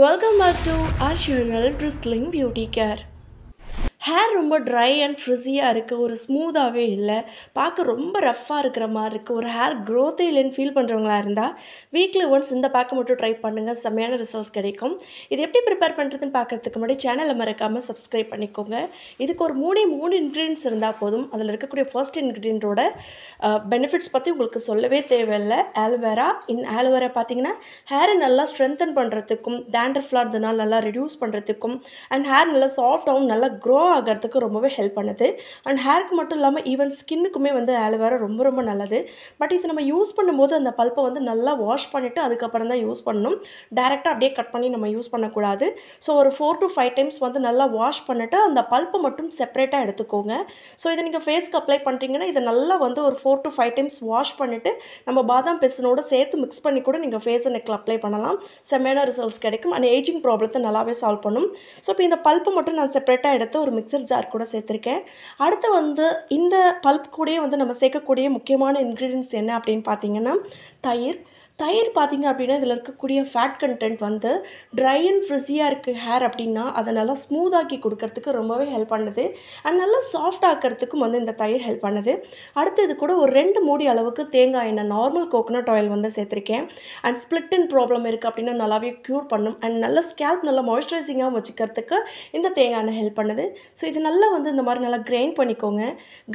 Welcome back to our channel Drizzling Beauty Care. Hair ரொம்ப try and ஃப்ரிஸியாக இருக்குது, ஒரு ஸ்மூத்தாகவே இல்லை, பார்க்க ரொம்ப ரஃப்பாக இருக்கிற மாதிரி இருக்குது, ஒரு ஹேர் க்ரோத்தே இல்லைன்னு ஃபீல் பண்ணுறவங்களா இருந்தால் வீக்லி ஒன்ஸ் இந்த பேக்கை மட்டும் ட்ரை பண்ணுங்கள், செம்மையான ரிசல்ட்ஸ் கிடைக்கும். இது எப்படி ப்ரிப்பேர் பண்ணுறதுன்னு பார்க்குறதுக்கு முன்னாடி சேனலை மறக்காமல் சப்ஸ்கிரைப் பண்ணிக்கோங்க. இதுக்கு ஒரு மூணு இன்க்ரீடியன்ட்ஸ் இருந்தால் போதும். அதில் இருக்கக்கூடிய ஃபர்ஸ்ட் இன்க்ரீடியண்ட்டோட பெனிஃபிட்ஸ் பற்றி உங்களுக்கு சொல்லவே தேவையில்லை. ஆலோவேரா. ஆலோவேரா பார்த்தீங்கன்னா ஹேரை நல்லா ஸ்ட்ரென்தன் பண்ணுறதுக்கும், டேண்ட்ரஃப்லாம் இருந்ததுனால நல்லா ரெடியூஸ் பண்ணுறதுக்கும் அண்ட் ஹேர் நல்லா சாஃப்டாகவும் நல்லா க்ரோ ஆகிறதுக்கு ரொம்பவே ஹெல்ப் பண்ணுது. அண்ட் ஹேருக்கு மட்டும் இல்லாமல் ஈவன் ஸ்கின்னுக்குமே வந்து ஆலோவேரா ரொம்ப நல்லது. பட் இது நம்ம யூஸ் பண்ணும்போது அந்த பல்ப்பை வந்து நல்லா வாஷ் பண்ணிவிட்டு அதுக்கப்புறம் தான் யூஸ் பண்ணணும். டேரெக்டாக அப்படியே கட் பண்ணி நம்ம யூஸ் பண்ணக்கூடாது. ஸோ ஒரு 4 to 5 டைம்ஸ் வந்து நல்லா வாஷ் பண்ணிவிட்டு அந்த பல்ப்பை மட்டும் செப்பரேட்டாக எடுத்துக்கோங்க. ஸோ இதை நீங்கள் ஃபேஸ்க்கு அப்ளை பண்ணுறீங்கன்னா இதை நல்லா வந்து ஒரு 4 to 5 டைம்ஸ் வாஷ் பண்ணிவிட்டு நம்ம பாதாம் பிசினோட சேர்த்து மிக்ஸ் பண்ணி கூட நீங்கள் ஃபேஸ் அண்ட் நெக்கில் அப்ளை பண்ணலாம். செம்மையான ரிசல்ட்ஸ் கிடைக்கும் அண்ட் ஏஜிங் ப்ராப்ளத்தை நல்லாவே சால்வ் பண்ணும். ஸோ இப்போ இந்த பல்ப்பை மட்டும் நான் செப்பரேட்டாக எடுத்து ஒரு மிக்சர் ஜார் கூட சேர்த்துருக்கேன். அடுத்து வந்து இந்த பல்ப் கூடயே வந்து நம்ம சேர்க்கக்கூடிய முக்கியமான இன்க்ரீடியன்ட்ஸ் என்ன அப்படின்னு பார்த்தீங்கன்னா தயிர் பார்த்தீங்க அப்படின்னா இதில் இருக்கக்கூடிய ஃபேட் கண்டென்ட் வந்து ட்ரை அண்ட் ஃப்ரிஸியாக இருக்குது ஹேர் அப்படின்னா அதை நல்லா ஸ்மூத்தாக்கி கொடுக்கறதுக்கு ரொம்பவே ஹெல்ப் பண்ணுது. அண்ட் நல்லா சாஃப்ட் ஆக்கிறதுக்கும் வந்து இந்த தயிர் ஹெல்ப் பண்ணுது. அடுத்து இது கூட ஒரு 2 மூடி அளவுக்கு தேங்காய் எண்ணெய், நார்மல் கோகோனட் ஆயில் வந்து சேர்த்துருக்கேன். அண்ட் ஸ்ப்ளிட்டின் ப்ராப்ளம் இருக்குது அப்படின்னா நல்லாவே க்யூர் பண்ணும். அண்ட் நல்ல ஸ்கேல்ப் நல்லா மாய்ஸ்சரைசிங்காகவும் வச்சுக்கிறதுக்கு இந்த தேங்காய் எண்ணெய் ஹெல்ப் பண்ணுது. ஸோ இது நல்லா வந்து இந்த மாதிரி நல்லா கிரைண்ட் பண்ணிக்கோங்க.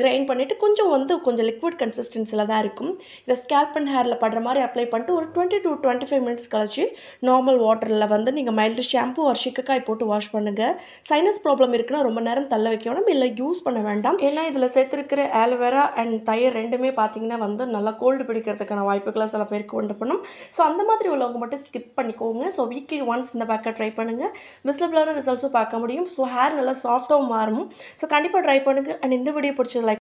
கிரைண்ட் பண்ணிவிட்டு கொஞ்சம் லிக்விட் கன்சிஸ்டன்சியில் தான் இருக்கும். இதை ஸ்கேல்ப் அண்ட் ஹேரில் படுற மாதிரி அப்ளை பண்ணிட்டு ஒரு 20 to 25 மினிட்ஸ் கழிச்சு நார்மல் வாட்டரில் வந்து நீங்கள் மைல்டு ஷாம்பு ஒரு சிக்கக்காய் போட்டு வாஷ் பண்ணுங்கள். சைனஸ் ப்ராப்ளம் இருக்குன்னா ரொம்ப நேரம் தள்ள வைக்க வேண்டாம், இல்லை யூஸ் பண்ண வேண்டாம். ஏன்னா இதில் சேர்த்துருக்கிற ஆலோவேரா அண்ட் தயிர் ரெண்டுமே பார்த்தீங்கன்னா வந்து நல்லா கோல்டு பிடிக்கிறதுக்கான வாய்ப்புகளை சில பேருக்கு உண்டு பண்ணும். ஸோ அந்த மாதிரி உள்ளவங்க மட்டும் ஸ்கிப் பண்ணிக்கோங்க. ஸோ வீக்லி ஒன்ஸ் இந்த பேக்கை ட்ரை பண்ணுங்கள். விசிபிளான ரிசல்ட்ஸும் பார்க்க முடியும். ஸோ ஹேர் நல்லா சாஃப்டாகவும் மாறும். ஸோ கண்டிப்பாக ட்ரை பண்ணுங்கள். அண்ட் இந்த வீடியோ பிடிச்சது லைக்